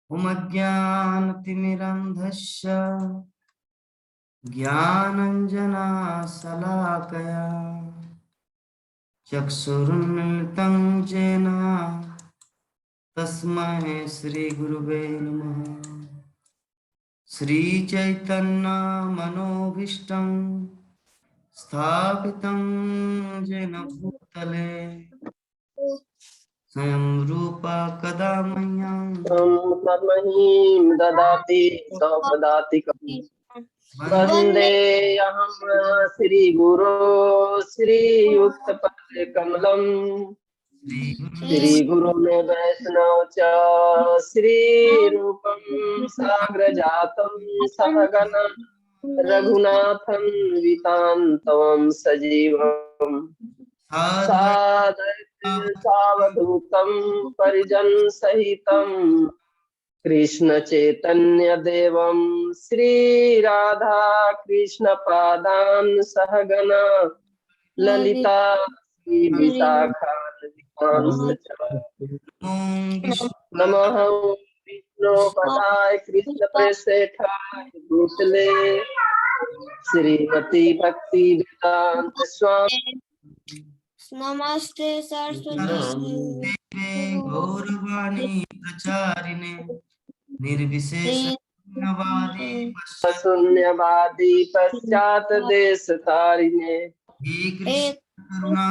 उमज्ञानतिमिरन्धस्य ज्ञानञ्जनशलाकया चक्षुरुन्मिलितं येन तस्मै श्रीगुरुवे नमः। श्रीचैतन्यमनोभीष्टं स्थापितं येन भूतले स्वयं रूपा कदा मह्यं महीं ददाति सपदातिकम् वन्देऽहं श्रीगुरो श्रीयुक्तपदकमलम् श्रीगुरुन् वैष्णव च श्रीरूपं साग्रजातं सहगण रघुनाथं वितान्तं सजीवम् सावधूतं परिजन सहितं कृष्ण चैतन्य देवं श्री राधा कृष्ण पादान सहगण ललिता श्री नमः विष्णु पदाय कृष्ण प्रेष्ठाय भूतले श्रीमती भक्ति वेदांत स्वामी नमस्ते सरस्वती गौरवाणी प्रचारिणे निर्विशेषण्यवादी शून्यवादी पश्चात देश तारिणे कृष्णा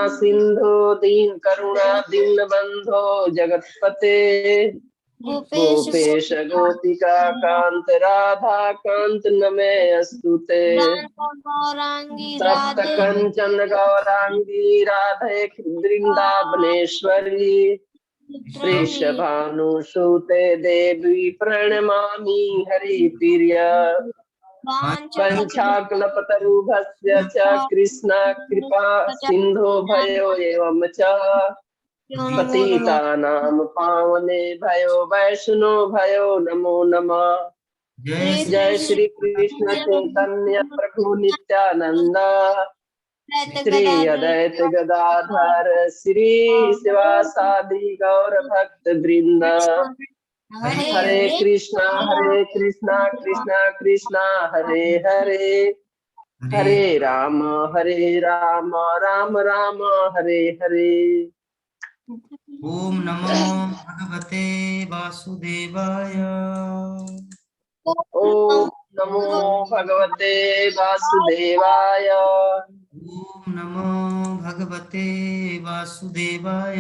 सिंधु दीन करुणा दीन बंधो जगतपते गोपेश गोपिका कांत राधा कांत नमे अस्तुते सप्त कंचन गौरांगी राधे वृंदावनेश्वरी वृषभानुसुते देवी प्रणमामि हरिप्रिया पंचाकल्पतरुभ्यश्च च कृष्ण कृपा सिंधु भयो एवं च पतितानां पावने भयो वैष्णो भयो नमो नमः। जय श्री कृष्ण चैतन्य प्रभु नित्यानंद श्री अद्वैत गदाधर श्री शिवासादि गौर भक्त वृंद। हरे कृष्णा कृष्णा कृष्णा हरे हरे हरे राम राम राम हरे हरे। ओम नमो भगवते वासुदेवाय। ओम नमो भगवते वासुदेवाय। ओम नमो भगवते वासुदेवाय।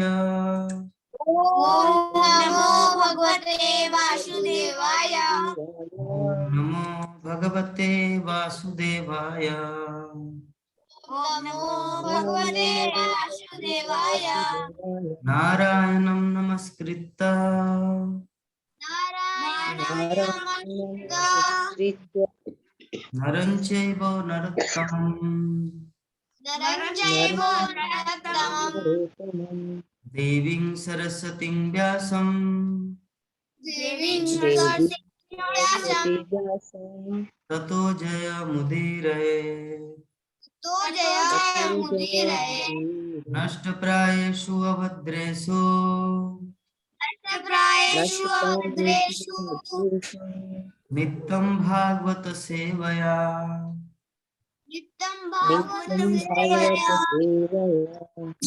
ओम नमो भगवते वासुदेवाय। ओम नमो भगवते वासुदेवाय। ओम नमो भगवते वासुदेवाय। नारायणं नमस्कृत्य नरं चैव नरोत्तमं देवीं सरस्वतीं व्यासं ततो जयमुदीरये। नष्टप्रायेषु अभद्रेषु नित्यं भागवत सेवया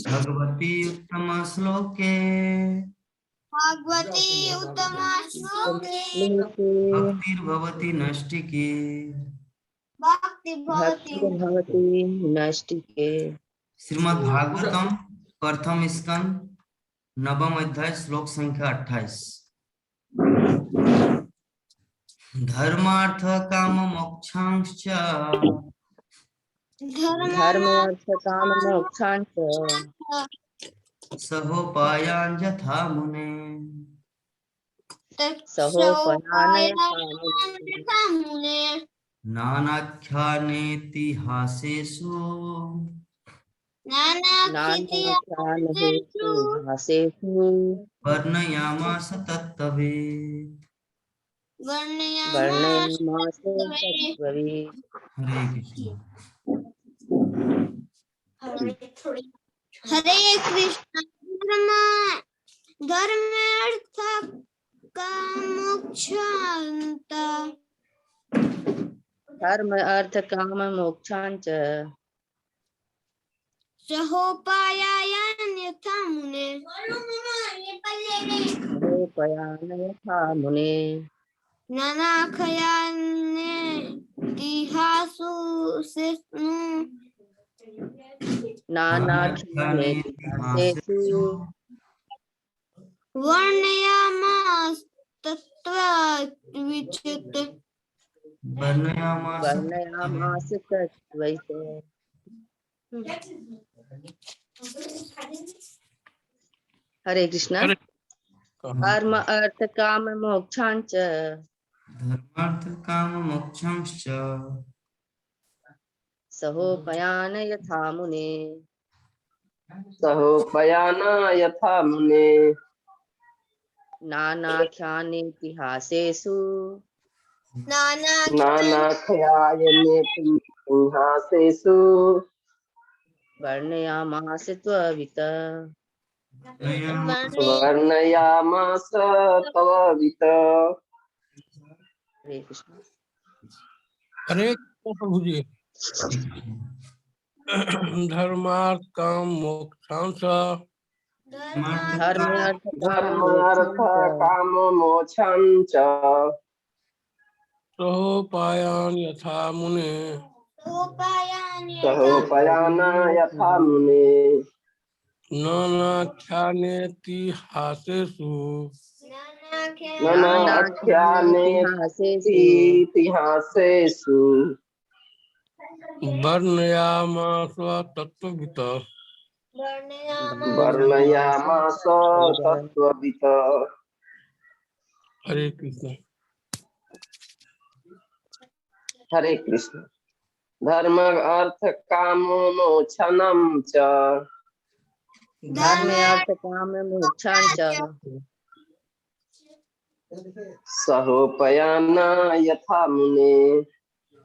भगवती उत्तम श्लोके भक्तिर्भवति नष्टिके। श्रीमद्भागवतम प्रथम स्कंद नवम अध्याय श्लोक संख्या 28। धर्मार्थ काम मोक्षांश्च सहोपायान यथा मुने। नानाख्यानेतिहासेषु वर्णयामास तत्त्ववेत्। हरे कृष्ण। हरे कृष्ण। धर्म अर्थ कामोक्षान्त धर्म अर्थ काम मोक्षांच सहोपायान् यथा मुने सहोपयान यथा मुने नानाखयान्ने तिहासु सिस्नु नानाख्याने तिहासेषु वर्णयामास तत्त्वविचित् वर्णयामास तत्त्वैत। हरे कृष्णा। धर्म अर्थ काम मोक्षांच धर्मार्थ काम मोक्षांश्च सहोपयान यथा मुने सहोपयान यथा मुने नानाख्याने इतिहासेषु नानाख्यायने इतिहासेषु वर्णयामास त्ववित। वर्णयामास तववित। हरे कृष्ण। हरे कृष्ण प्रभु जी। धर्मार्थ काम मोक्षांश धर्म अर्थ धर्म अर्थ काम मोक्षं च सहोपायान यथा मुने सहोपयान यथा मुने नानाख्यानेतिहासेषु नानाख्यानेतिहासेषु वर्णयामास तत्त्ववित्। वर्णयामास तत्त्ववित्। हरे कृष्ण। हरे कृष्ण। धर्म अर्थ काम मोक्षणं च धर्म अर्थ काम मोक्षांच सहोपयान यथा मुने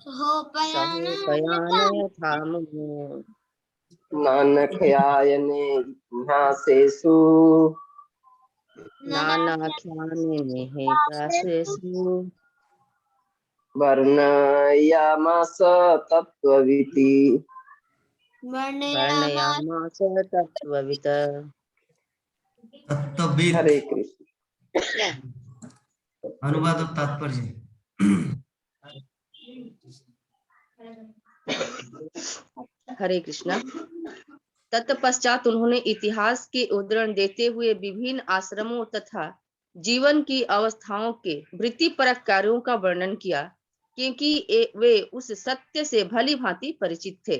सहोपयान यथा मुने नानख्यायने इतिहासेषु नानाख्याने इतिहासेषु वर्णयामास तत्त्वविति। वर्णयामास तत्त्ववित्। तत्त्वविद हरे कृष्ण। अनुवाद और तात्पर्य। हरे कृष्णा। तत्पश्चात उन्होंने इतिहास के उदाहरण देते हुए विभिन्न आश्रमों तथा जीवन की अवस्थाओं के वृत्तिपरक कार्यों का वर्णन किया, क्योंकि वे उस सत्य से भली भांति परिचित थे।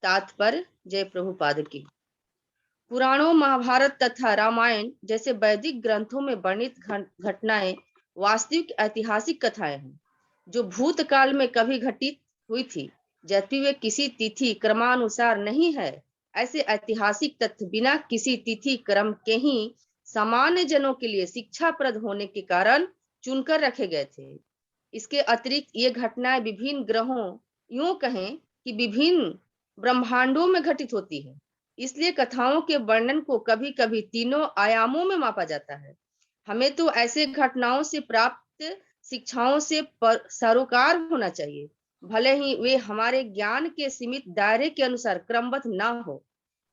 तात्पर्य जय प्रभुपाद की। पुराणों, महाभारत तथा रामायण जैसे वैदिक ग्रंथों में वर्णित घटनाएं वास्तविक ऐतिहासिक कथाएं हैं, जो भूतकाल में कभी घटित हुई थी, जबकि वे किसी तिथि क्रमानुसार नहीं है। ऐसे ऐतिहासिक तथ्य बिना किसी तिथि क्रम के ही सामान्य जनों के लिए शिक्षाप्रद होने के कारण चुनकर रखे गए थे। इसके अतिरिक्त ये घटनाएं विभिन्न ग्रहों, यूं कहें कि विभिन्न ब्रह्मांडों में घटित होती है। इसलिए कथाओं के वर्णन को कभी कभी तीनों आयामों में मापा जाता है। हमें तो ऐसे घटनाओं से प्राप्त शिक्षाओं से सरोकार होना चाहिए, भले ही वे हमारे ज्ञान के सीमित दायरे के अनुसार क्रमबद्ध ना हो।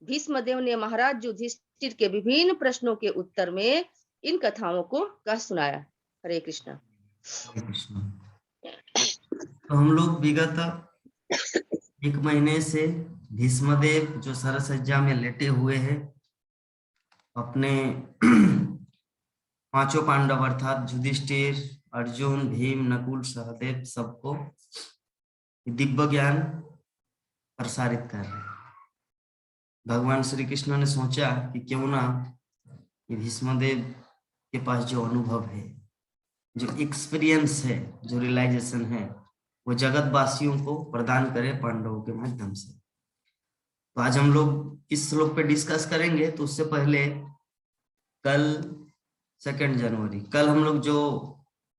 भीष्मदेव ने महाराज युधिष्ठिर के विभिन्न प्रश्नों के उत्तर में इन कथाओं को कह सुनाया। हरे कृष्ण। तो हम लोग विगत 1 महीने से भीष्मदेव जो सरसज्जा में लेटे हुए हैं, अपने 5 पांडव अर्थात युधिष्ठिर, अर्जुन, भीम, नकुल, सहदेव सबको दिव्य ज्ञान प्रसारित कर रहे हैं। भगवान श्री कृष्ण ने सोचा कि क्यों ना ये भीष्मदेव के पास जो अनुभव है, जो एक्सपीरियंस है, जो रियलाइजेशन है, वो जगत वासियों को प्रदान करे पांडवों के माध्यम से। तो आज हम लोग इस श्लोक पे डिस्कस करेंगे। तो उससे पहले कल 2 जनवरी कल हम लोग जो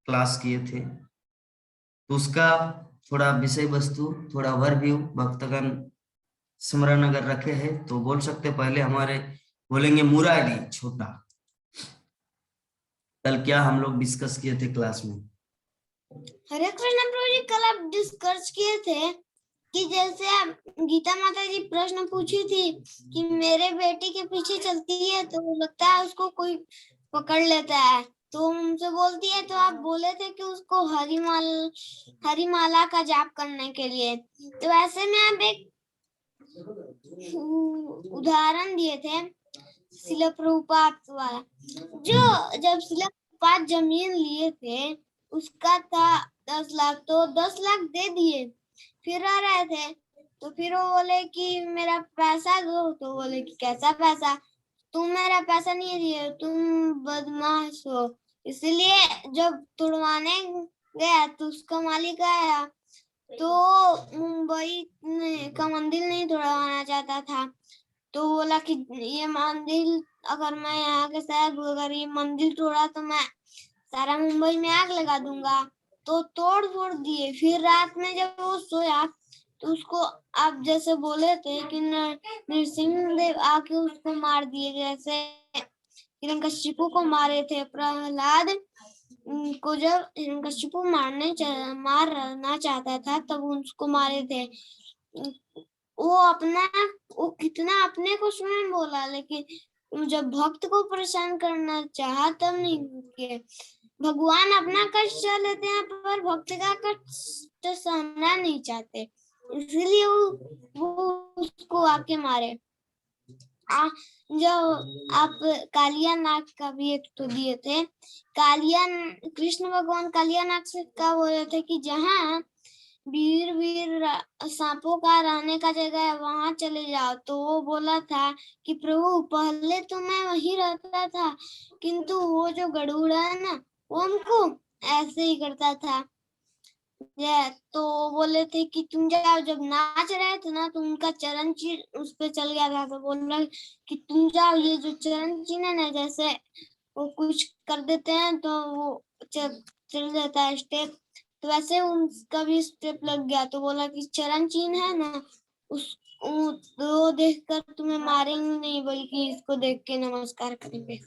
क्लास किए थे, तो उसका थोड़ा विषय वस्तु, थोड़ा ओवरव्यू भक्तगण स्मरण अगर रखे हैं तो बोल सकते। पहले हमारे बोलेंगे मुरारी छोटा, कल क्या हम लोग डिस्कस किए थे क्लास में? हरे कृष्ण प्रभु जी, कल आप डिस्कस किए थे कि जैसे गीता माता जी प्रश्न पूछी थी कि मेरे बेटी के पीछे चलती है तो लगता है उसको कोई पकड़ लेता है, तो उनसे बोलती है, तो आप बोले थे कि उसको हरी माला का जाप करने के लिए। तो ऐसे में आप एक उदाहरण दिए थे शिला प्रभुपाद वाला, जो जब शिला प्रभुपाद जमीन लिए थे उसका था 10 लाख, तो 10 लाख दे दिए, फिर आ रहे थे, तो फिर वो बोले कि मेरा पैसा दो, तो बोले कि कैसा पैसा, तुम मेरा पैसा नहीं दिए, तुम बदमाश हो। इसलिए जब तुड़वाने गया तो उसका मालिक आया, तो मुंबई का मंदिर नहीं तोड़वाना चाहता था, तो बोला कि ये मंदिर अगर मैं यहाँ के साथ अगर ये मंदिर तोड़ा तो मैं सारा मुंबई में आग लगा दूंगा, तो तोड़ फोड़ दिए। फिर रात में जब वो सोया तो उसको आप जैसे बोले थे कि नरसिंह देव आके उसको मार दिए, जैसे हिरण्यकशिपु को मारे थे प्रहलाद को, जब हिरण्यकशिपु मारना चाहता था तब उसको मारे थे। वो कितना अपने को स्वयं बोला, लेकिन जब भक्त को परेशान करना चाहा तब नहीं किए। भगवान अपना कष्ट सह लेते हैं पर भक्त का कष्ट सहना नहीं चाहते, इसलिए वो उसको आके मारे। जो आप कालिया नाग का भी एक तो दिए थे, कृष्ण भगवान कालिया नाग से क्या बोले थे कि जहाँ वीर सांपों का रहने का जगह है वहां चले जाओ, तो वो बोला था कि प्रभु पहले तो मैं वहीं रहता था, किंतु वो जो गरुड़ा है ना वो हमको ऐसे ही करता था। तो बोले थे कि तुम जाओ, जब नाच रहे थे ना तो उनका चरण चिन्ह उस पे चल गया था, तो बोल रहा कि तुम जाओ, ये जो चरण चिन्ह है ना, जैसे वो कुछ कर देते हैं तो वो चल जाता है स्टेप, तो वैसे उनका भी स्टेप लग गया, तो बोला कि चरण चिन्ह है ना वो देखकर तुम्हें मारेंगे नहीं बल्कि इसको देख के नमस्कार करेंगे।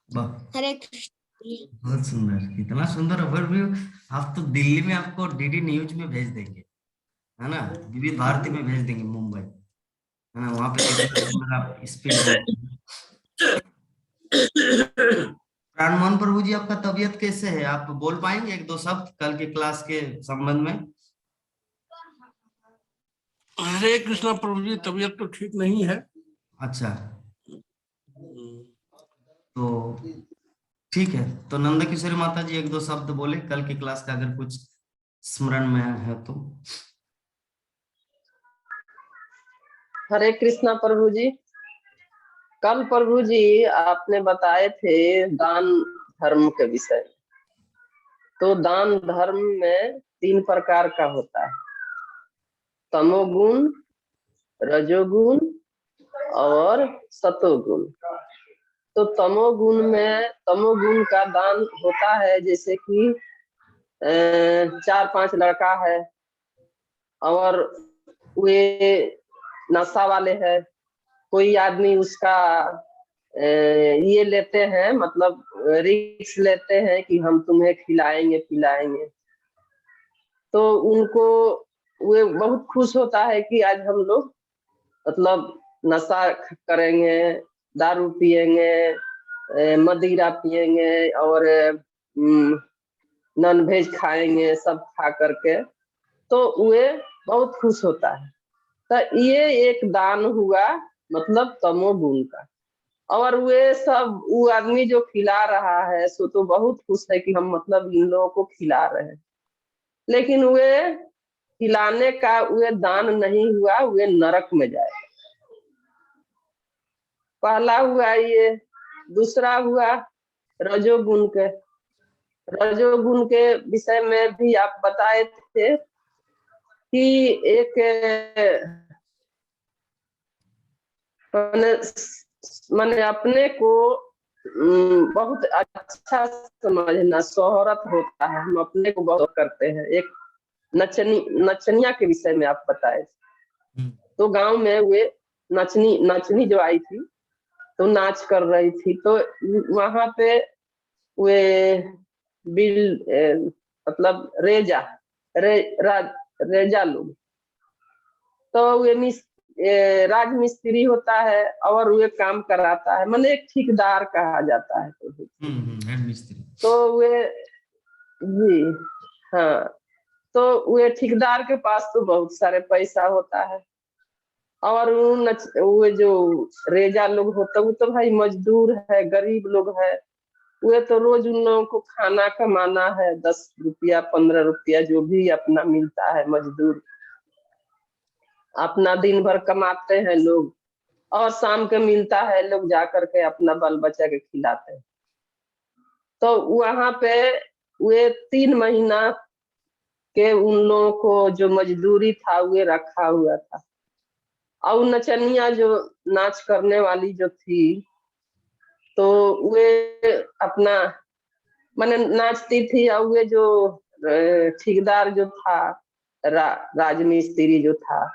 वाह, हरे कृष्ण। बहुत सुंदर, इतना सुंदर ओवरव्यू। आप तो दिल्ली में आपको डीडी न्यूज में भेज देंगे, है ना, विविध भारती में भेज देंगे मुंबई, है ना, वहां पे कितना सुंदर आप स्पीड बोलते हैं। प्राणमोहन प्रभु जी, आपका तबीयत कैसे है? आप बोल पाएंगे एक दो शब्द कल के क्लास के संबंध में? हरे कृष्णा प्रभु जी, तबीयत तो ठीक नहीं है। अच्छा, तो ठीक है, तो नंद किशोरी माता जी एक दो शब्द बोले कल की क्लास का, अगर कुछ स्मरण में है तो। हरे कृष्णा प्रभु जी, कल प्रभु जी आपने बताए थे दान धर्म के विषय। तो दान धर्म में 3 प्रकार का होता है, तमोगुण, रजोगुण और सतोगुण। तो तमोगुण का दान होता है जैसे कि 4-5 लड़का है और वे नशा वाले है, कोई आदमी उसका ये लेते हैं, मतलब रिस्क लेते हैं कि हम तुम्हें खिलाएंगे पिलाएंगे, तो उनको वे बहुत खुश होता है कि आज हम लोग मतलब नशा करेंगे, दारू पिएंगे, मदिरा पिएंगे और नॉन वेज खाएंगे, सब खा करके, तो वे बहुत खुश होता है। तो ये एक दान हुआ, मतलब तमोगुण का। और वे सब वो आदमी जो खिला रहा है सो तो बहुत खुश है कि हम मतलब इन लोगों को खिला रहे हैं, लेकिन वे खिलाने का वे दान नहीं हुआ, वे नरक में जाए। पहला हुआ ये। दूसरा हुआ रजोगुण के विषय में भी आप बताए थे कि एक मैंने अपने को बहुत अच्छा समझना, शोहरत होता है, हम अपने को बहुत करते हैं। एक नचनिया के विषय में आप बताए। तो गांव में वे नचनी जो आई थी तो नाच कर रही थी, तो वहां पे वे मतलब रेजा लोग, तो वे राजमिस्त्री होता है और वे काम कराता है, माने एक ठेकेदार कहा जाता है। हेड मिस्त्री। तो वे जी हाँ, तो वे ठेकेदार के पास तो बहुत सारे पैसा होता है, और वे जो रेजा लोग होता है वो तो भाई मजदूर है, गरीब लोग है, वे तो रोज उन लोगों को खाना कमाना है, 10 रुपया 15 रुपया जो भी अपना मिलता है, मजदूर अपना दिन भर कमाते हैं लोग, और शाम के मिलता है, लोग जा करके अपना बाल बच्चा के खिलाते हैं। तो वहां पे वे 3 महीना के उन लोगों को जो मजदूरी था वे रखा हुआ था, और नचनिया जो नाच करने वाली जो थी, तो वे अपना माने नाचती थी, और वे जो ठेकेदार जो था, राजमिस्त्री जो था,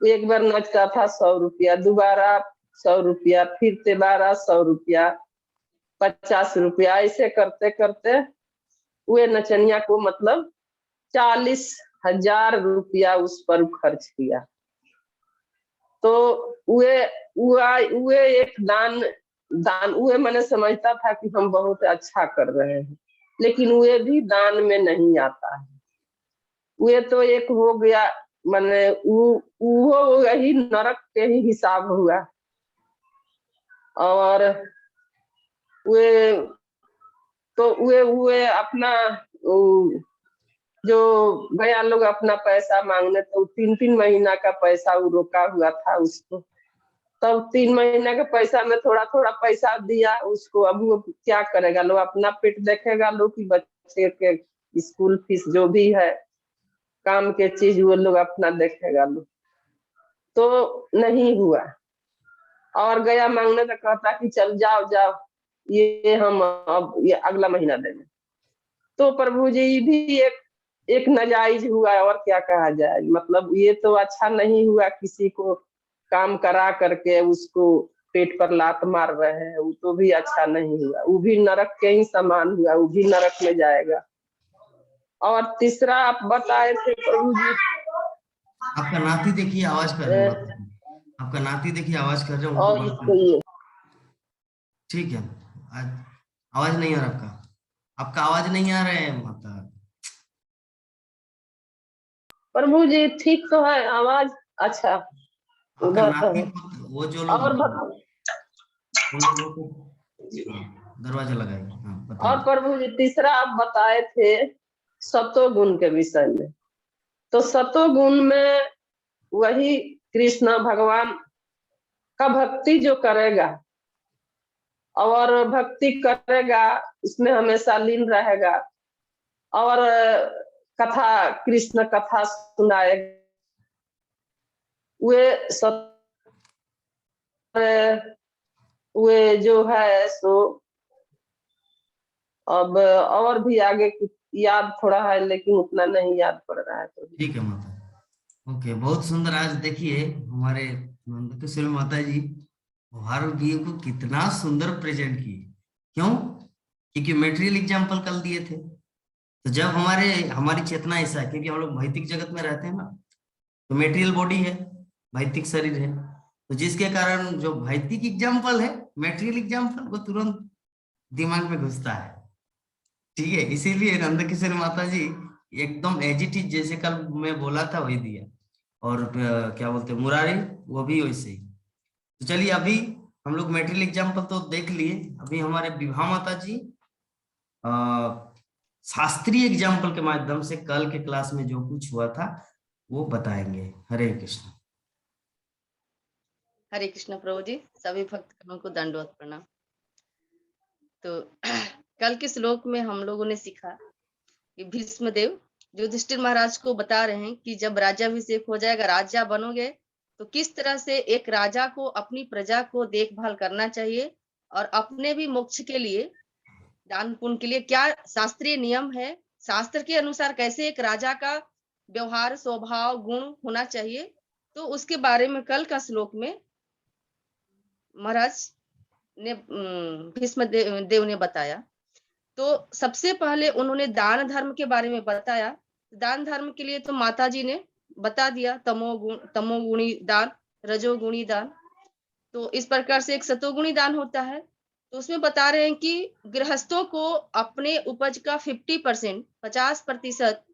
वो एक बार नाचता था 100 रुपया, दोबारा 100 रुपया, फिर दोबारा 100 रुपया, 50 रुपया, ऐसे करते करते वे नचनिया को मतलब 40,000 रुपया उस पर खर्च किया। तो वे एक दान वे मैंने समझता था कि हम बहुत अच्छा कर रहे हैं, लेकिन वे भी दान में नहीं आता है, वे तो एक हो गया, मैंने वो वही नरक के ही हिसाब हुआ। और वे अपना जो भैया लोग अपना पैसा मांगने, तो 3-3 महीना का पैसा वो रोका हुआ था उसको, तब 3 महीने के पैसा में थोड़ा थोड़ा पैसा दिया उसको। अब वो क्या करेगा, लोग अपना पेट देखेगा, लोग की बच्चे के स्कूल फीस जो भी है, काम के चीज वो लोग अपना देखेगा लोग, तो नहीं हुआ। और गया मांगने तो कहता कि चल जाओ जाओ, ये हम अब ये अगला महीना देंगे। तो प्रभु जी भी एक नाजायज हुआ, और क्या कहा जाए, मतलब ये तो अच्छा नहीं हुआ, किसी को काम करा करके उसको पेट पर लात मार रहे हैं, वो तो भी अच्छा नहीं हुआ, वो भी नरक के ही समान हुआ, वो भी नरक में जाएगा। और तीसरा आप बताए थे प्रभु जी, आपका नाती देखिए आवाज कर रहे हैं, आपका नाती देखिए आवाज कर रहे हैं, उनको और बंद इसको कर। ये ठीक है, आवाज नहीं आ रहा आपका आवाज नहीं आ रहा है माता। प्रभु जी ठीक तो है आवाज, अच्छा आपका उधर नाती है। वो जो लोग और उन लोगों को, हाँ, दरवाजा लगाइए। हाँ और बताइए। प्रभु जी तीसरा आप बताए थे सतोगुण के विषय में, तो सतोगुण में वही कृष्ण भगवान का भक्ति जो करेगा और भक्ति करेगा, उसमें हमेशा लीन रहेगा, और कथा कृष्ण कथा सुनाएगा, वे जो है सो अब और भी आगे कुछ याद थोड़ा है, लेकिन उतना नहीं याद पड़ रहा है। तो ठीक है माता, ओके, बहुत सुंदर। आज देखिए हमारे नंदकिशोर माता जी भारत व्यू को कितना सुंदर प्रेजेंट किए। क्यों? क्योंकि मेटेरियल एग्जाम्पल कल दिए थे। तो जब हमारी चेतना ऐसा है, क्योंकि हम लोग भौतिक जगत में रहते हैं ना, तो मेटेरियल बॉडी है, भौतिक शरीर है, तो जिसके कारण जो भौतिक एग्जाम्पल है, मेटेरियल एग्जाम्पल, वो तुरंत दिमाग में घुसता है। ठीक है, इसीलिए नंदकिशोर माता जी एकदम एज इट इज जैसे कल मैं बोला था वही दिया। और क्या बोलते हैं मुरारी, वो भी वैसे ही। तो चलिए अभी हम लोग मेटेरियल एग्जाम्पल तो देख लिए, अभी हमारे विभा माता जी शास्त्रीय एग्जाम्पल के माध्यम से कल के क्लास में जो कुछ हुआ था वो बताएंगे। हरे कृष्ण। हरे कृष्ण प्रभु जी, सभी भक्तगणों को दंडवत प्रणाम। तो कल के श्लोक में हम लोगों ने सीखा कि भीष्म देव युधिष्ठिर महाराज को बता रहे हैं कि जब राज्याभिषेक हो जाएगा, राजा बनोगे, तो किस तरह से एक राजा को अपनी प्रजा को देखभाल करना चाहिए, और अपने भी मोक्ष के लिए, दान पुण्य के लिए क्या शास्त्रीय नियम है, शास्त्र के अनुसार कैसे एक राजा का व्यवहार स्वभाव गुण होना चाहिए। तो उसके बारे में कल का श्लोक में महाराज ने भीष्म देव ने बताया। तो सबसे पहले उन्होंने दान धर्म के बारे में बताया। दान धर्म के लिए तो माता जी ने बता दिया, तमोगुणी दान, रजोगुणी दान। तो इस प्रकार से एक सतोगुणी दान होता है। तो उसमें बता रहे हैं कि गृहस्थों को अपने उपज का 50%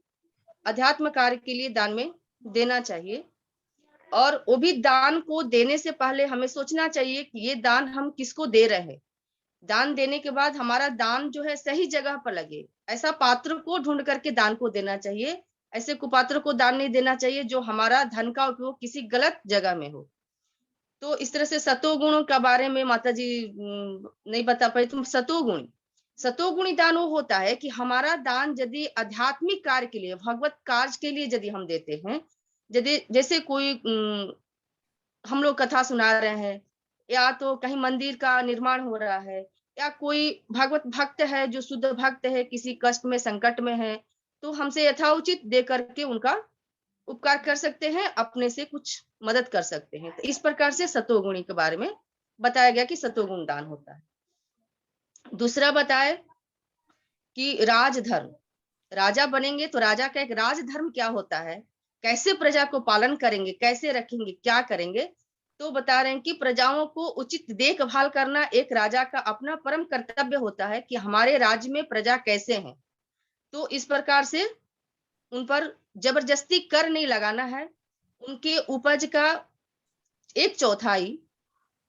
अध्यात्म कार्य के लिए दान में देना चाहिए। और वो भी दान को देने से पहले हमें सोचना चाहिए कि ये दान हम किसको दे रहे हैं। दान देने के बाद हमारा दान जो है सही जगह पर लगे, ऐसा पात्र को ढूंढ करके दान को देना चाहिए। ऐसे कुपात्र को दान नहीं देना चाहिए जो हमारा धन का उपयोग किसी गलत जगह में हो। तो इस तरह से सतोगुणों के बारे में माता जी नहीं बता पाई। तुम सतोगुणी दान वो होता है कि हमारा दान यदि आध्यात्मिक कार्य के लिए, भगवत कार्य के लिए यदि हम देते हैं, यदि जैसे कोई हम लोग कथा सुना रहे हैं, या तो कहीं मंदिर का निर्माण हो रहा है, या कोई भगवत भक्त है जो शुद्ध भक्त है, किसी कष्ट में संकट में है, तो हमसे यथाउचित दे करके उनका उपकार कर सकते हैं, अपने से कुछ मदद कर सकते हैं। तो इस प्रकार से सतोगुणी के बारे में बताया गया कि सतोगुण दान होता है। दूसरा बताए कि राजधर्म, राजा बनेंगे तो राजा का एक राजधर्म क्या होता है, कैसे प्रजा को पालन करेंगे, कैसे रखेंगे, क्या करेंगे। तो बता रहे हैं कि प्रजाओं को उचित देखभाल करना एक राजा का अपना परम कर्तव्य होता है कि हमारे राज्य में प्रजा कैसे हैं। तो इस प्रकार से उन पर जबरदस्ती कर नहीं लगाना है। उनके उपज का 1/4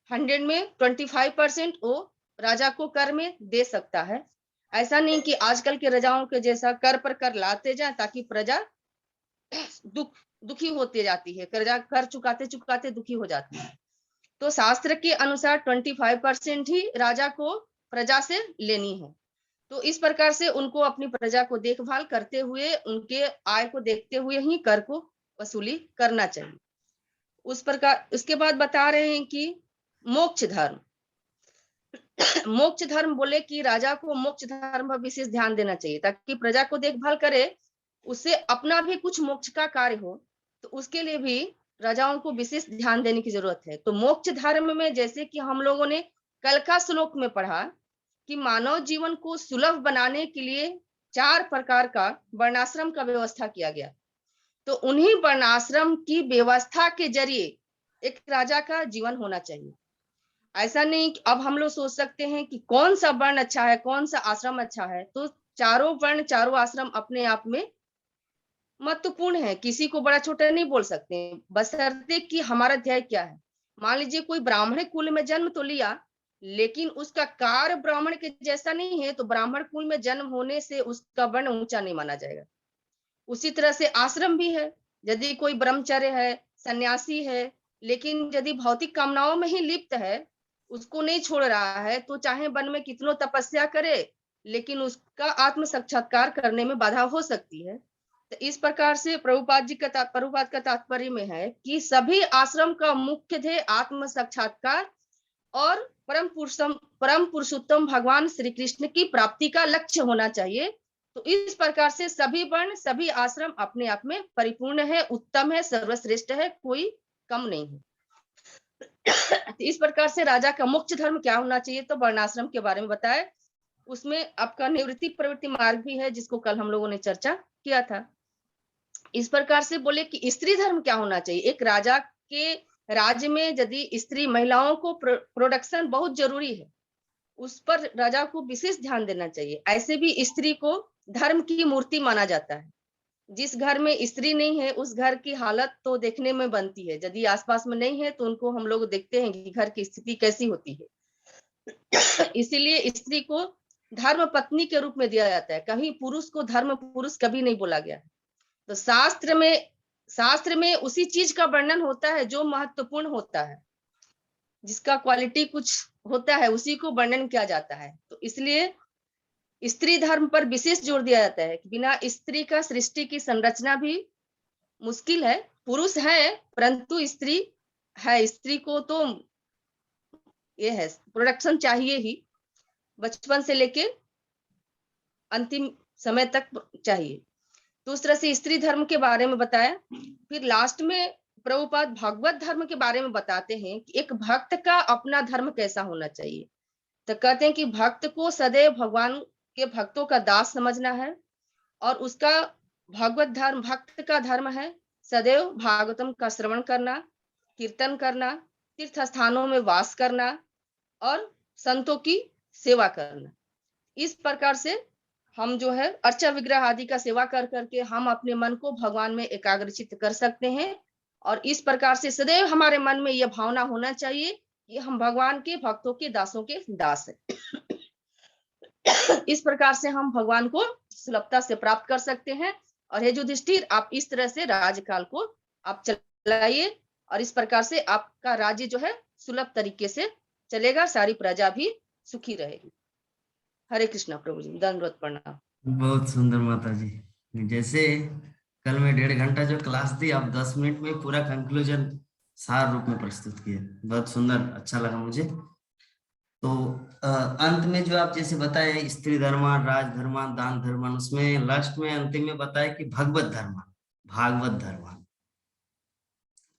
100 में 25% वो राजा को कर में दे सकता है। ऐसा नहीं कि आजकल के राजाओं के जैसा कर पर कर लाते जाए ताकि प्रजा दुखी होती जाती है, प्रजा कर चुकाते चुकाते दुखी हो जाती है। तो शास्त्र के अनुसार 25% ही राजा को प्रजा से लेनी है। तो इस प्रकार से उनको अपनी प्रजा को देखभाल करते हुए, उनके आय को देखते हुए ही कर को वसूली करना चाहिए। उस प्रकार उसके बाद बता रहे हैं कि मोक्ष धर्म मोक्ष धर्म बोले कि राजा को मोक्ष धर्म पर विशेष ध्यान देना चाहिए ताकि प्रजा को देखभाल करे, उससे अपना भी कुछ मोक्ष का कार्य हो। तो उसके लिए भी राजाओं को विशेष ध्यान देने की जरूरत है। तो मोक्ष धर्म में जैसे कि हम लोगों ने कल का श्लोक में पढ़ा कि मानव जीवन को सुलभ बनाने के लिए 4 प्रकार का वर्णाश्रम का व्यवस्था किया गया। तो उन्हीं वर्णाश्रम की व्यवस्था के जरिए एक राजा का जीवन होना चाहिए। ऐसा नहीं कि अब हम लोग सोच सकते हैं कि कौन सा वर्ण अच्छा है, कौन सा आश्रम अच्छा है। तो चारों वर्ण, चारों आश्रम अपने आप में महत्वपूर्ण है, किसी को बड़ा छोटा नहीं बोल सकते, बशर्ते कि हमारा ध्येय क्या है। मान लीजिए कोई ब्राह्मण कुल में जन्म तो लिया, लेकिन उसका कार्य ब्राह्मण के जैसा नहीं है, तो ब्राह्मण कुल में जन्म होने से उसका वर्ण ऊंचा नहीं माना जाएगा। उसी तरह से आश्रम भी है। यदि कोई ब्रह्मचर्य है, सन्यासी है, लेकिन यदि भौतिक कामनाओं में ही लिप्त है, उसको नहीं छोड़ रहा है, तो चाहे वन में कितनो तपस्या करे, लेकिन उसका आत्म साक्षात्कार करने में बाधा हो सकती है। तो इस प्रकार से प्रभुपाद का तात्पर्य में है कि सभी आश्रम का मुख्य ध्येय आत्म साक्षात्कार और परम पुरुषोत्तम भगवान श्री कृष्ण की प्राप्ति का लक्ष्य होना चाहिए। तो इस प्रकार से सभी वर्ण, सभी आश्रम अपने आप में परिपूर्ण है, उत्तम है, सर्वश्रेष्ठ है, कोई कम नहीं है। इस प्रकार से राजा का मुख्य धर्म क्या होना चाहिए, तो वर्णाश्रम के बारे में बताया। उसमें आपका निवृत्ति प्रवृत्ति मार्ग भी है, जिसको कल हम लोगों ने चर्चा किया था। इस प्रकार से बोले कि स्त्री धर्म क्या होना चाहिए। एक राजा के राज्य में यदि स्त्री महिलाओं को प्रोडक्शन बहुत जरूरी है, उस पर राजा को विशेष ध्यान देना चाहिए। ऐसे भी स्त्री को धर्म की मूर्ति माना जाता है। जिस घर में स्त्री नहीं है, उस घर की हालत तो देखने में बनती है। यदि आसपास में नहीं है तो उनको हम लोग देखते हैं कि घर की स्थिति कैसी होती है। इसीलिए स्त्री को धर्म पत्नी के रूप में दिया जाता है। कहीं पुरुष को धर्म पुरुष कभी नहीं बोला गया है। तो शास्त्र में उसी चीज का वर्णन होता है जो महत्वपूर्ण होता है, जिसका क्वालिटी कुछ होता है, उसी को वर्णन किया जाता है। तो इसलिए स्त्री धर्म पर विशेष जोर दिया जाता है कि बिना स्त्री का सृष्टि की संरचना भी मुश्किल है। पुरुष है परंतु स्त्री है, स्त्री को तो ये है प्रोडक्शन चाहिए ही, बचपन से लेके अंतिम समय तक चाहिए। दूसरा से स्त्री धर्म के बारे में बताया। फिर लास्ट में प्रभुपाद भगवत धर्म के बारे में बताते हैं कि एक भक्त का अपना धर्म कैसा होना चाहिए। तो कहते हैं कि भक्त को सदैव भगवान के भक्तों का दास समझना है और उसका भगवत धर्म, भक्त का धर्म है सदैव भागवतम का श्रवण करना, कीर्तन करना, तीर्थ स्थानों में वास करना और संतों की सेवा करना। इस प्रकार से हम जो है अर्चा विग्रह आदि का सेवा कर करके हम अपने मन को भगवान में एकाग्रचित कर सकते हैं। और इस प्रकार से सदैव हमारे मन में यह भावना होना चाहिए कि हम भगवान के भक्तों के दासों के दास हैं। इस प्रकार से हम भगवान को सुलभता से प्राप्त कर सकते हैं। और हे युधिष्ठिर, आप इस तरह से राज्यकाल को आप चलाइए और इस प्रकार से आपका राज्य जो है सुलभ तरीके से चलेगा, सारी प्रजा भी सुखी रहेगी। हरे कृष्णा प्रभु जी, दंडवत प्रणाम। बहुत सुंदर माता जी। जैसे कल मैं 1.5 घंटा जो क्लास दी, आप 10 मिनट में पूरा कंक्लूजन सार रूप में प्रस्तुत किए। बहुत सुंदर, अच्छा लगा मुझे। तो अंत में जो आप जैसे बताए स्त्री धर्मान, राज धर्मान, दान धर्मान, उसमें लास्ट में अंतिम में बताया कि भगवत धर्मान, भागवत धर्मान।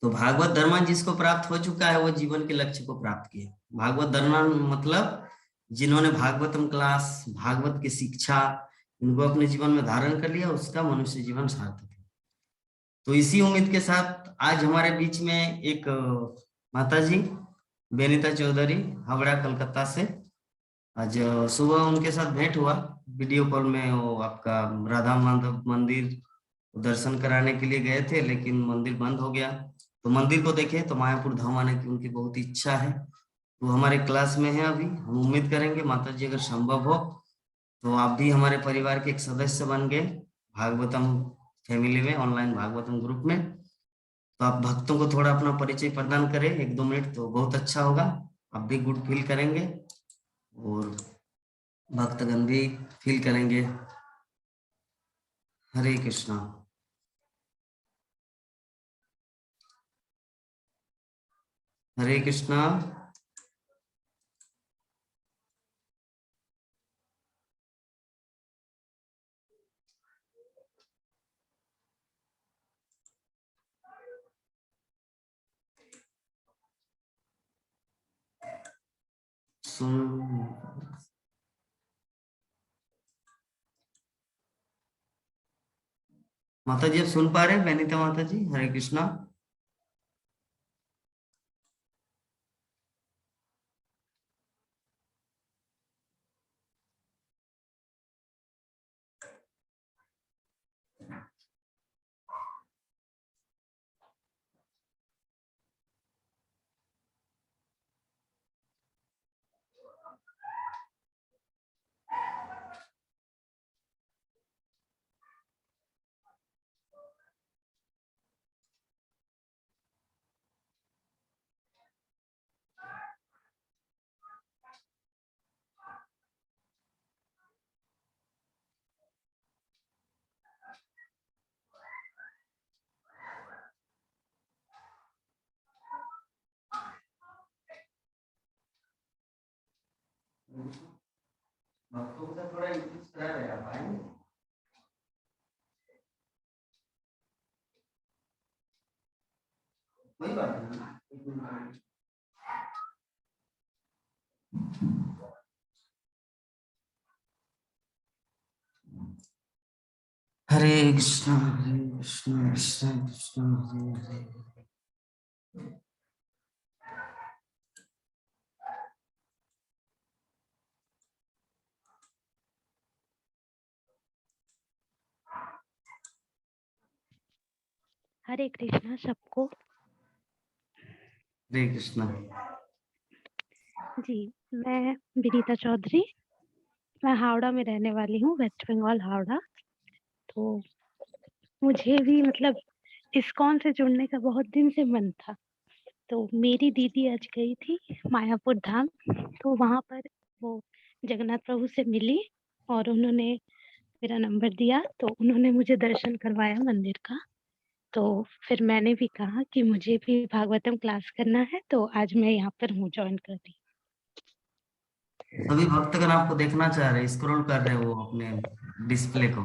तो भागवत धर्मान जिसको प्राप्त हो चुका है वो जीवन के लक्ष्य को प्राप्त किया। भागवत धर्मान मतलब जिन्होंने भागवतम क्लास, भागवत की शिक्षा इनको अपने जीवन में धारण कर लिया, उसका मनुष्य जीवन सार्थक है। तो इसी उम्मीद के साथ आज हमारे बीच में एक माता जी बेनिता चौधरी हावड़ा कलकत्ता से, आज सुबह उनके साथ भेंट हुआ वीडियो कॉल में। वो आपका राधा माधव मंदिर दर्शन कराने के लिए गए थे, लेकिन मंदिर बंद हो गया। तो मंदिर को देखे तो मायापुर धाम आने की उनकी बहुत इच्छा है। तो हमारे क्लास में है अभी। हम उम्मीद करेंगे माता जी अगर संभव हो तो आप भी हमारे परिवार के एक सदस्य बन गए भागवतम फैमिली में, ऑनलाइन भागवतम ग्रुप में। तो आप भक्तों को थोड़ा अपना परिचय प्रदान करें 1-2 मिनट, तो बहुत अच्छा होगा। आप भी गुड फील करेंगे और भक्तगण भी फील करेंगे। हरे कृष्णा। हरे कृष्णा। माता जी आप सुन पा रहे हैं? बेनिता माता जी, हरे कृष्णा। भक्तों को थोड़ा इंक्रीज करा रहे आप आएंगे? कोई बात नहीं। हरे कृष्णा कृष्ण कृष्ण हरे हरे। हरे कृष्णा सबको। हरे कृष्णा। जी, मैं विनीता चौधरी, मैं हावड़ा में रहने वाली हूँ, वेस्ट बंगाल हावड़ा। तो मुझे भी मतलब इस्कॉन से जुड़ने का बहुत दिन से मन था। तो मेरी दीदी आज गई थी मायापुर धाम, तो वहाँ पर वो जगन्नाथ प्रभु से मिली और उन्होंने मेरा नंबर दिया, तो उन्होंने मुझे दर्शन करवाया मंदिर का। तो फिर मैंने भी कहा कि मुझे भी भागवतम क्लास करना है, तो आज मैं यहाँ पर हूँ, ज्वाइन कर रही। सभी भक्तगण आपको देखना चाह रहे हैं, स्क्रॉल कर रहे हो अपने डिस्प्ले को।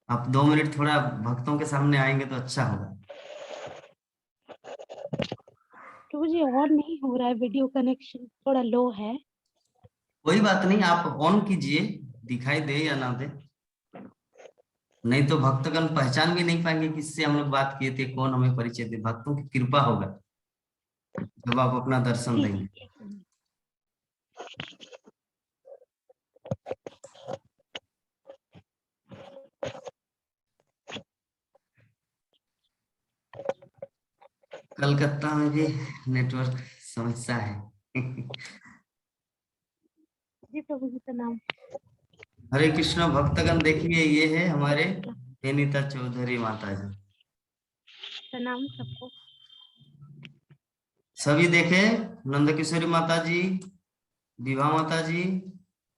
आप 2 मिनट थोड़ा भक्तों के सामने आएंगे तो अच्छा होगा। तो मुझे और नहीं हो रहा है, वीडियो कनेक्शन थोड़ा लो है। कोई बात नहीं, आप ऑन कीजिए दिखाई दे या ना दे, नहीं तो भक्तगण पहचान भी नहीं पाएंगे किससे हम लोग बात किए थे, कौन हमें परिचय दे। भक्तों की कृपा होगा जब आप अपना दर्शन ठीक देंगे। कलकत्ता में भी नेटवर्क समस्या है। जी प्रभु जी का नाम। हरे कृष्ण भक्तगण, देखिए ये है हमारे बेनीता चौधरी माता जी। प्रणाम सबको। सभी देखे, नंद किशोरी माता जी, विभा माता जी,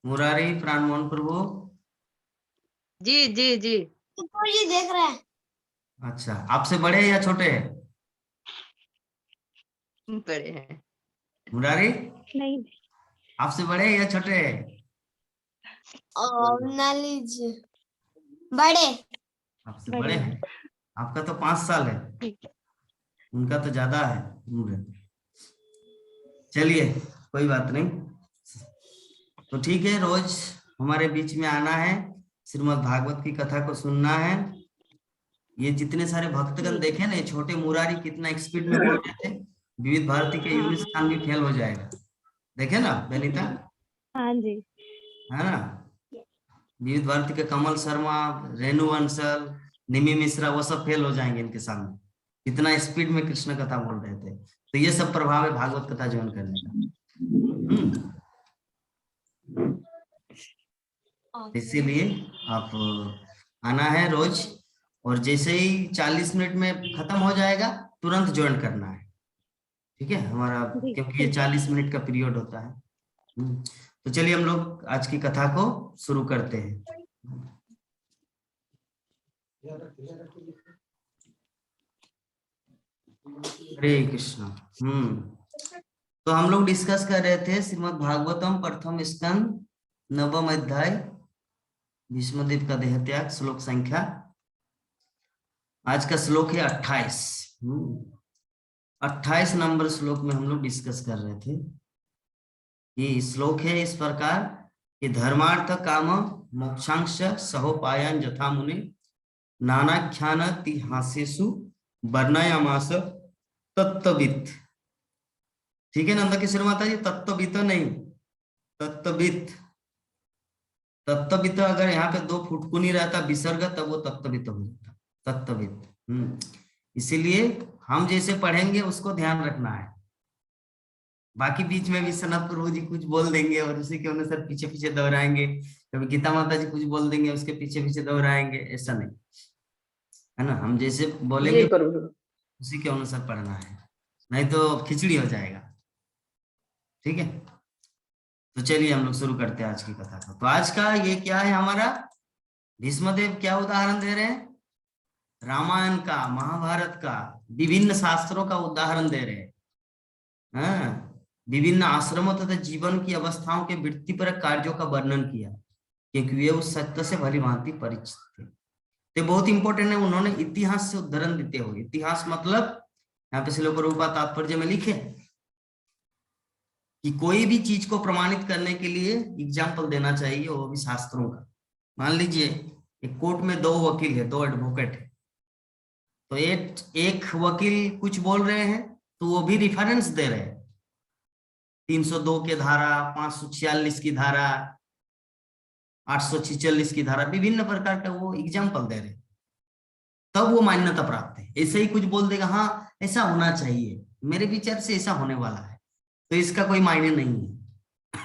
मुरारी, प्राण मोहन प्रभु। जी जी जी। ऊपर जी देख रहे हैं। अच्छा, आपसे बड़े या छोटे हैं बड़े हैं। मुरारी? नहीं, आपसे बड़े हैं या छोटे हैं? और नॉलेज बड़े। आपसे बड़े बड़े हैं। हैं। आपका तो 5 साल है, उनका तो ज्यादा है उम्र। चलिए कोई बात नहीं, तो ठीक है, रोज हमारे बीच में आना है, श्रीमद् भागवत की कथा को सुनना है। ये जितने सारे भक्तगण देखे ना, ये छोटे मुरारी कितना स्पीड में बोल रहे थे, विविध भारती के इंग्लिश खान भी फेल हो जाएगा। देखे ना बेनीता? हाँ जी। है ना? विविध भारती के कमल शर्मा, रेणु अंसल, निमी मिश्रा, वो सब फेल हो जाएंगे इनके सामने, इतना स्पीड में कृष्ण कथा बोल रहे थे। तो ये सब प्रभाव है भागवत कथा ज्वाइन करने का। इसीलिए आप आना है रोज, और जैसे ही 40 मिनट में खत्म हो जाएगा तुरंत ज्वाइन करना है, ठीक है हमारा, जी, क्योंकि ये 40 मिनट का पीरियड होता है। तो चलिए हम लोग आज की कथा को शुरू करते हैं। हरे कृष्ण। तो हम लोग डिस्कस कर रहे थे श्रीमद् भागवतम प्रथम स्कंद नवम अध्याय, भीष्मदेव का देह त्याग, श्लोक संख्या, आज का श्लोक है 28। 28 नंबर श्लोक में हम लोग डिस्कस कर रहे थे। ये श्लोक है इस प्रकार कि धर्मार्थ काम मोक्षांश सहोपायन यथा मुने नानाख्यान तिहासेषु वर्णयामास तत्त्ववित्। ठीक है नंद किशोर माता जी, तत्त्ववित् नहीं, तत्त्ववित्। तत्त्ववित् अगर यहाँ पे 2 फुटकुनी रहता विसर्ग, तब वो तत्त्ववित् हो जाता, तत्त्ववित्। इसीलिए हम जैसे पढ़ेंगे उसको ध्यान रखना है। बाकी बीच में भी सनत प्रभु जी कुछ बोल देंगे और उसी के अनुसार पीछे पीछे दोहराएंगे, कभी गीता माता जी कुछ बोल देंगे उसके पीछे पीछे दोहराएंगे, ऐसा नहीं है ना। हम जैसे बोलेंगे उसी के अनुसार पढ़ना है, नहीं तो खिचड़ी हो जाएगा। ठीक है, तो चलिए हम लोग शुरू करते हैं आज की कथा को। तो आज का ये क्या है हमारा, भीष्मदेव क्या उदाहरण दे रहे हैं, रामायण का, महाभारत का, विभिन्न शास्त्रों का उदाहरण दे रहे हैं। विभिन्न आश्रमों तथा जीवन की अवस्थाओं के वृत्तिपरक कार्यों का वर्णन किया, क्योंकि वे उस सत्य से भली भांति परिचित थे। तो बहुत इंपॉर्टेंट है, उन्होंने इतिहास से उदाहरण देते हुए, इतिहास मतलब यहाँ पे श्लोक रूपा तात्पर्य में लिखे कि कोई भी चीज को प्रमाणित करने के लिए एग्जाम्पल देना चाहिए, वो भी शास्त्रों का। मान लीजिए एक कोर्ट में 2 वकील है, 2 एडवोकेट है, तो एक वकील कुछ बोल रहे हैं तो वो भी रिफरेंस दे रहे हैं, 302 के धारा, 546 की धारा, 846 की धारा, विभिन्न प्रकार का वो एग्जाम्पल दे रहे, तब वो मान्यता प्राप्त है। ऐसे ही कुछ बोल देगा, हाँ ऐसा होना चाहिए, मेरे विचार से ऐसा होने वाला है, तो इसका कोई मायने नहीं है।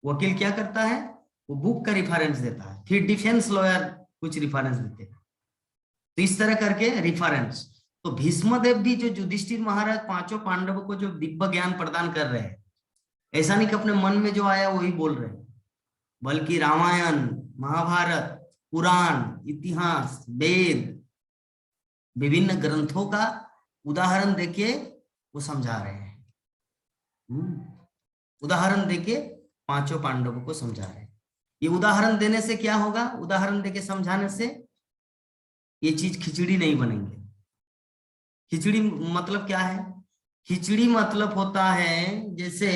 वकील क्या करता है, वो बुक का रिफरेंस देता है, फिर डिफेंस लॉयर कुछ रिफरेंस देते हैं, तो इस तरह करके रिफरेंस। तो भीष्मदेव भी जो युधिष्ठिर महाराज 5 पांडवों को जो दिव्य ज्ञान प्रदान कर रहे हैं, ऐसा नहीं कि अपने मन में जो आया वही बोल रहे हैं, बल्कि रामायण, महाभारत, पुराण, इतिहास, वेद, विभिन्न ग्रंथों का उदाहरण देके वो समझा रहे हैं। उदाहरण देके 5 पांडवों को समझा रहे हैं। ये उदाहरण देने से क्या होगा, उदाहरण देके समझाने से ये चीज खिचड़ी नहीं बनेंगे। खिचड़ी मतलब क्या है, खिचड़ी मतलब होता है जैसे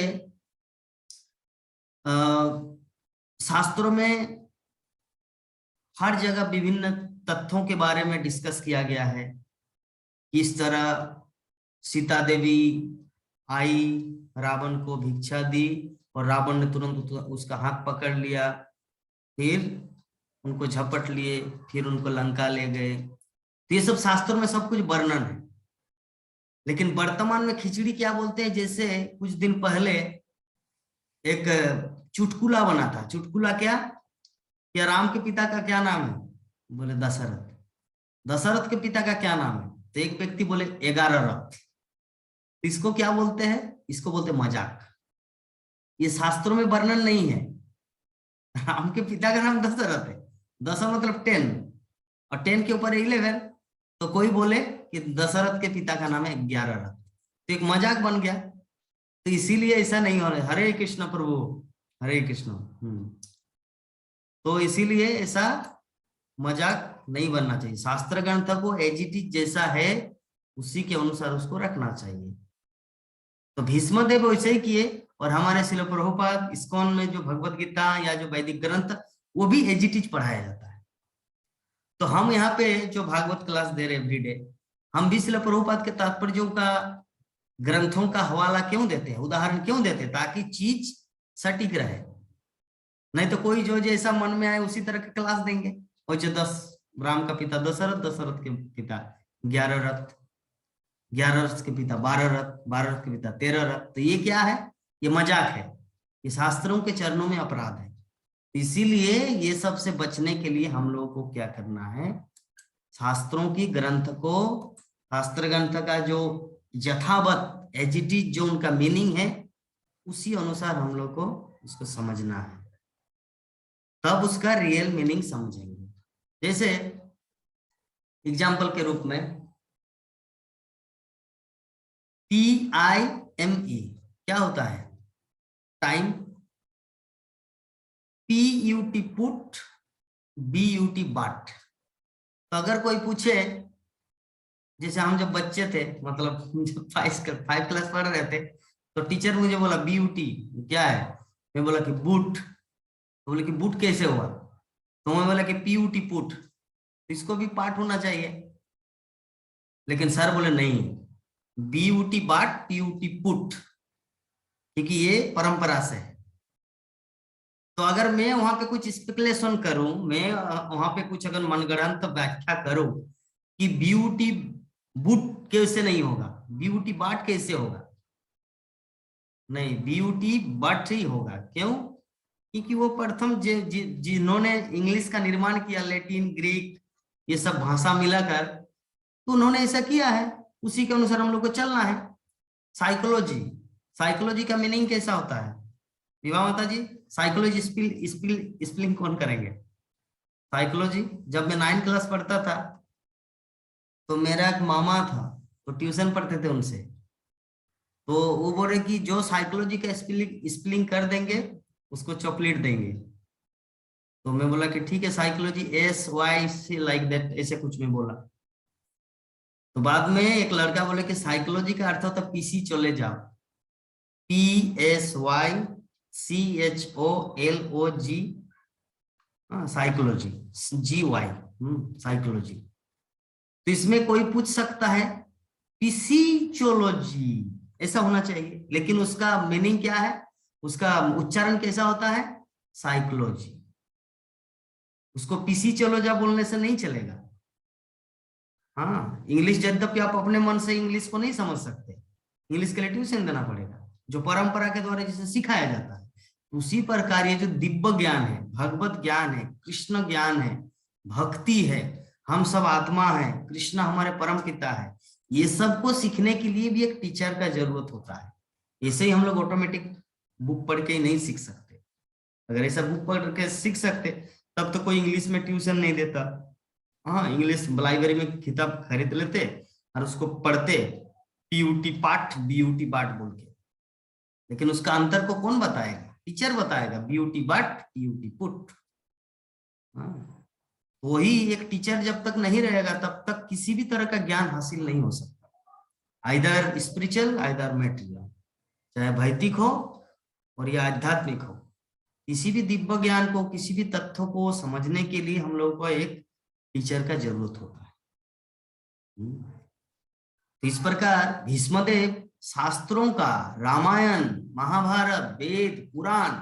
शास्त्रों में हर जगह विभिन्न तथ्यों के बारे में डिस्कस किया गया है। किस तरह सीता देवी आई, रावण को भिक्षा दी और रावण ने तुरंत उसका हाथ पकड़ लिया, फिर उनको झपट लिए, फिर उनको लंका ले गए। तो ये सब शास्त्रों में सब कुछ वर्णन है। लेकिन वर्तमान में खिचड़ी क्या बोलते हैं, जैसे कुछ दिन पहले एक चुटकुला बना था। चुटकुला क्या राम के पिता का क्या नाम है? बोले दशरथ। दशरथ के पिता का क्या नाम है? तो एक व्यक्ति बोले 11 रथ। इसको क्या बोलते हैं? इसको बोलते मजाक। ये शास्त्रों में वर्णन नहीं है। राम के पिता का नाम दशरथ है, 10 मतलब 10 और 10 के ऊपर 11, तो कोई बोले कि दशरथ के पिता का नाम है 11 रथ, तो एक मजाक बन गया। तो इसीलिए ऐसा नहीं हो रहा है। हरे कृष्ण प्रभु, हरे कृष्ण। तो इसीलिए ऐसा मजाक नहीं बनना चाहिए। शास्त्र ग्रंथ को एज इट इज जैसा है उसी के अनुसार उसको रखना चाहिए। तो भीष्मदेव वैसे ही किए, और हमारे श्रील प्रभुपाद इस्कॉन में जो भगवत गीता या जो वैदिक ग्रंथ वो भी एज इट इज पढ़ाया जाता है। तो हम यहाँ पे जो भागवत क्लास दे रहे एवरीडे, हम भी श्रील प्रभुपाद के तात्पर्यों का, ग्रंथों का हवाला क्यों देते हैं, उदाहरण क्यों देते हैं? ताकि चीज सटीक रहे। नहीं तो कोई जो जैसा मन में आए उसी तरह की क्लास देंगे। और जो 10 राम का पिता दशरथ, दशरथ के पिता 11 रथ, 11 रथ के पिता 12 रथ, 12 रथ के पिता 13 रथ। तो ये क्या है? ये मजाक है। ये शास्त्रों के चरणों में अपराध है। इसीलिए ये सब से बचने के लिए हम लोगों को क्या करना है? शास्त्रों की ग्रंथ को, शास्त्र ग्रंथ का जो यथावत एज इट इज जो उनका मीनिंग है उसी अनुसार हम लोग को उसको समझना है, तब उसका रियल मीनिंग समझेंगे। जैसे एग्जाम्पल के रूप में TIME क्या होता है? टाइम। PUT पुट, BUT बाट। तो अगर कोई पूछे, जैसे हम जब बच्चे थे, मतलब जब 5 क्लास पढ़ रहे थे, तो टीचर मुझे बोला BUT क्या है? मैं बोला कि बूट। तो बोले कि बूट कैसे हुआ? तो मैं बोला कि PUT पुट, इसको भी पाठ होना चाहिए। लेकिन सर बोले नहीं, BUT बाट, PUT पुट, क्योंकि ये परंपरा से है। तो अगर मैं वहां पे कुछ स्पेकुलेशन करूं, मैं वहां पे कुछ अगर मनगढ़ंत व्याख्या करूं कि BUT बूट कैसे नहीं होगा, BUT बाट कैसे होगा? नहीं, BUT बट ही होगा। क्यों? क्योंकि वो प्रथम जिन्होंने इंग्लिश का निर्माण किया, लैटिन, ग्रीक, ये सब भाषा मिलाकर, तो उन्होंने ऐसा किया है, उसी के अनुसार हम लोग को चलना है। साइकोलॉजी, साइकोलॉजी का मीनिंग कैसा होता है? विवाह माता जी, साइकोलॉजी स्पेलिंग कौन करेंगे? साइकोलॉजी जब मैं 9th क्लास पढ़ता था, तो मेरा एक मामा था, तो ट्यूशन पढ़ते थे उनसे, तो वो बोले कि जो साइकोलॉजी का स्पेलिंग कर देंगे उसको चॉकलेट देंगे। तो मैं बोला कि ठीक है, साइकोलॉजी SYC लाइक दैट, ऐसे कुछ में बोला। तो बाद में एक लड़का बोले कि साइकोलॉजी का अर्थ होता पीसी चले जाओ, PSYCHOLOG, साइकोलॉजी, GY, साइकोलॉजी। तो इसमें कोई पूछ सकता है पिसीचोलॉजी, ऐसा होना चाहिए, लेकिन उसका मीनिंग क्या है, उसका उच्चारण कैसा होता है? साइकोलॉजी। उसको पिसीचोलॉजी बोलने से नहीं चलेगा। हाँ, इंग्लिश यद्यपि आप अपने मन से इंग्लिश को नहीं समझ सकते, इंग्लिश के लिए ट्यूशन देना पड़ेगा, जो परंपरा के द्वारा जिसे सिखाया जाता है। उसी प्रकार ये जो दिव्य ज्ञान है, भगवत ज्ञान है, कृष्ण ज्ञान है, भक्ति है, हम सब आत्मा है, कृष्ण हमारे परम पिता है, ये सब को सीखने के लिए भी एक टीचर का जरूरत होता है। ऐसे ही हम लोग ऑटोमेटिक बुक पढ़ के ही नहीं सीख सकते। अगर ऐसा बुक पढ़ के सीख सकते तब तो कोई इंग्लिश में ट्यूशन नहीं देता। हाँ, इंग्लिश लाइब्रेरी में किताब खरीद लेते और उसको पढ़ते, PUT पाठ, BUT बाट बोल के। लेकिन उसका अंतर को कौन बताएगा? टीचर बताएगा, BUT बाट, PUT पुट। वही एक टीचर जब तक नहीं रहेगा तब तक किसी भी तरह का ज्ञान हासिल नहीं हो सकता, आइदर स्पिरिचुअल आइदर मैटेरियल, चाहे भौतिक हो और या आध्यात्मिक हो। किसी भी दिव्य ज्ञान को, किसी भी तथ्य को समझने के लिए हम लोग को एक टीचर का जरूरत होता है। तो इस प्रकार भीष्मदेव शास्त्रों का, रामायण, महाभारत, वेद, पुराण